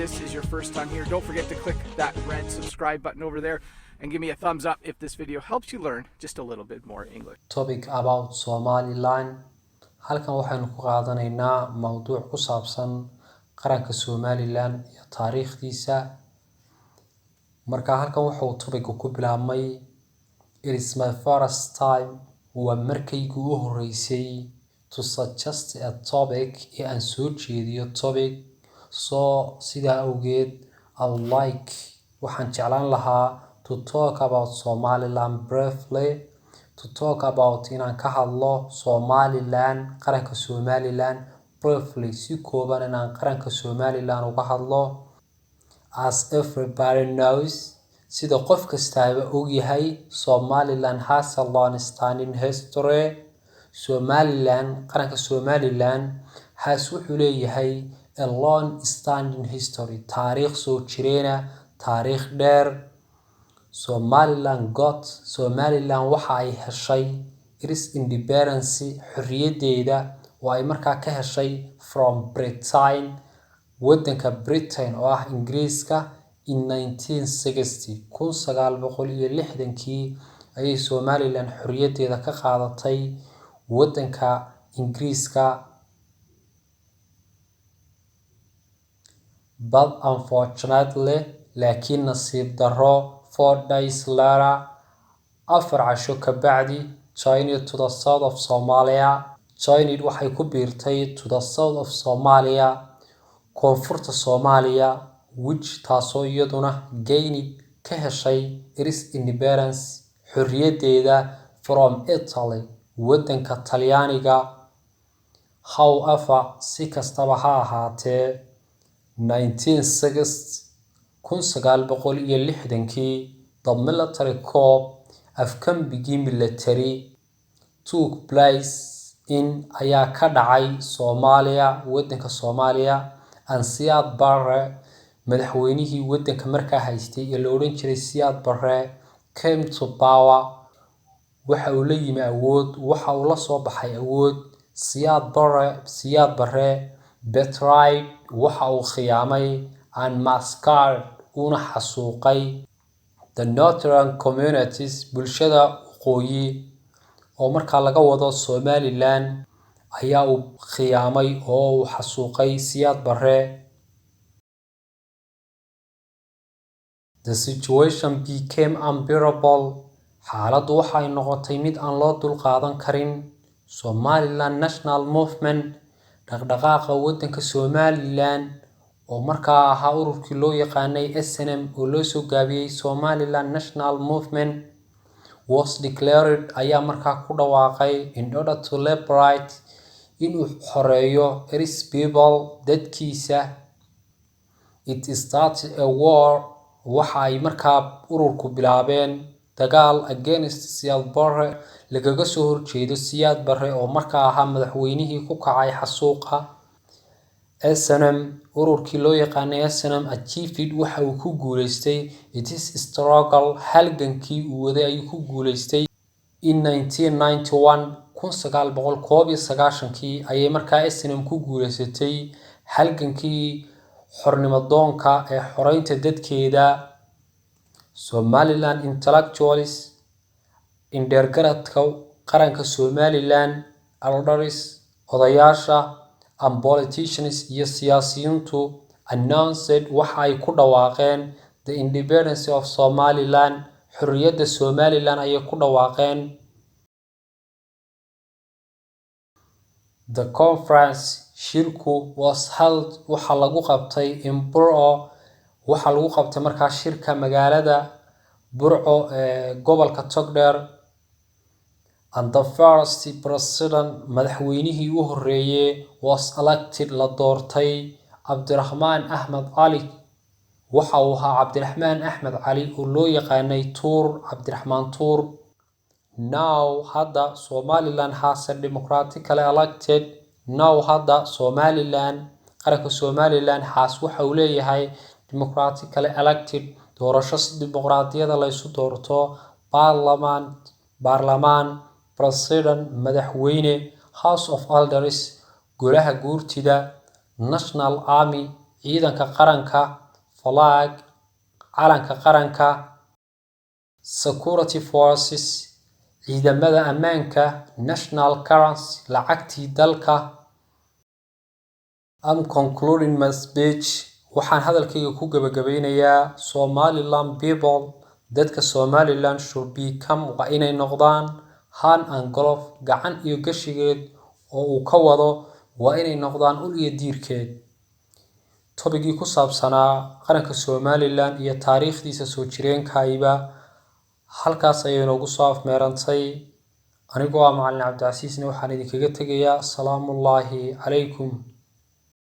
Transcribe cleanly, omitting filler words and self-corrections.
this is your first time here, don't forget to click that red subscribe button over there and give me a thumbs up if this video helps you learn just a little bit more English. Topic about Somaliland. Halkan waxaynu ku qaadanaynaa mawduuc ku saabsan qaranka Somaliland iyo taariikhdiisa. Marka halkan wuxuu topic ku bilaabmay It is my first time waa markaygu u horeysay to suggest a topic ee aan soo jeediyo topic. So sidaa awgeed I would like waxaan jeclaan lahaa to talk about Somaliland briefly. To talk about inaan ka hadlo Somaliland, qaranka Somaliland briefly, si kooban inaan qaranka Somaliland uga hadlo. As everybody knows, sida qof kastaaba og yahay, Somaliland has a long-standing history. Somaliland, qaranka Somaliland wuxuu leeyahay a long-standing history, taariikh soo jireena, taariikh dheer. Somaliland waxa ay heshay its independence, xorriyadeeda oo ay markaa ka heshay from Britain, waddanka Britain oo ah Ingiriiska, in 1960 ayay Somaliland xorriyadeeda ka qaadatay waddanka Ingiriiska. But unfortunately, laakiin nasiib darro, 4 days later, 4 casho ka bacdi, China to the south of Somalia. China waxay ku biirtay to the south of Somalia, koonfurta Soomaaliya, which taasoo iyaduna gained ka heshay its independence, xorriyadeeda from Italy, waddanka Talyaaniga. However, si kastaba ha ahaatee, 1960 the military coup, afkambigii military, took place in ayaa ka dhacay Soomaaliya, waddanka Soomaaliya, and Siyaad Barre, madaxweynihii waddanka markaa haystay ee la odhan jiray Siyaad Barre, came to power. waxa uu la yimi awood, waxa uu la soo baxay awood. Siyaad Barre betrayed, waxa uu khiyaamay, and massacred, una xasuuqay the northern communities, bulshada waqooyi oo markaa laga wado Somaliland, ayaa uu khiyaamay oo uu xasuuqay Siyaad Barre. The situation became unbearable. Xaaladdu waxay noqotay mid aan loo dulqaadan karin. Somaliland National Movement, dhaqdhaqaaqa waddanka Somaliland oo markaa ahaa ururkii loo yaqaanay SNM oo loo soo gaabiyey Somaliland National Movement, was declared ayaa markaa ku dhawaaqay in order to liberate, inuu xoreeyo its people, dadkiisa. It started a war, waxa ay markaa ururku bilaabeen dagaal against Siyaad Barre, lagaga soo horjeedo Siyaad Barre oo markaa ahaa madaxweynihii ku kacay xasuuqa. SNM, ururkii loo yaqaanay SNM, achieved waxa uu ku guuleystay its struggle, halgankii uu waday ayuu ku guuleystay. In 1991 ayay markaa SNM ku guuleysatay halgankii xornimo doonka ee xoreynta dadkeeda. Somaliland intellectuals, indhergaradka qaranka Somaliland, elders, odayaasha, and politicians iyo siyaasiyiintu announced, waxa ay ku dhawaaqeen the independence of Somaliland, xorriyadda Somaliland ayay ku dhawaaqeen. The conference, shirku, was held, waxa lagu qabtay in Burco, waxa lagu qabtay markaa shirka magaalada Burco ee gobolka Togdheer. And the first president, madaxweynihii u horeeyay, was elected, la doortay, Cabdiraxmaan Axmed Cali. waxa uu ahaa Cabdiraxmaan Axmed Cali oo loo yaqaanay Cabdiraxmaan Tuur. Now hadda Somaliland has a democratically elected. Now hadda Somaliland, qaranka Somaliland waxa uu leeyahay democratically elected, doorasho si dimuqraadiyada la isu doorto, baarlamaan, president, madaxweyne, House of Elders, golaha guurtida, National Army, ciidanka qaranka, flag, calanka qaranka, security forces, ciidamada ammaanka, national currency, lacagtii dalka. I'm concluding my speech. Waxaan hadalkayga ku gabagabeynayaa Somaliland people, dadka Somaliland should become waa inay noqdaan hand and glove, gacan iyo gashigeed oo uu ka wado waa inay noqdaan ul iyo diirkeed. Tobigii ku saabsanaa qaranka Somaliland iyo taariikhdiisa soo jireenkayba halkaas ayay noogu soo afmeerantay. Anigoo ah Macallin Cabdicasiisna waxaan idinkaga tegayaa salaamullaahi calaykum.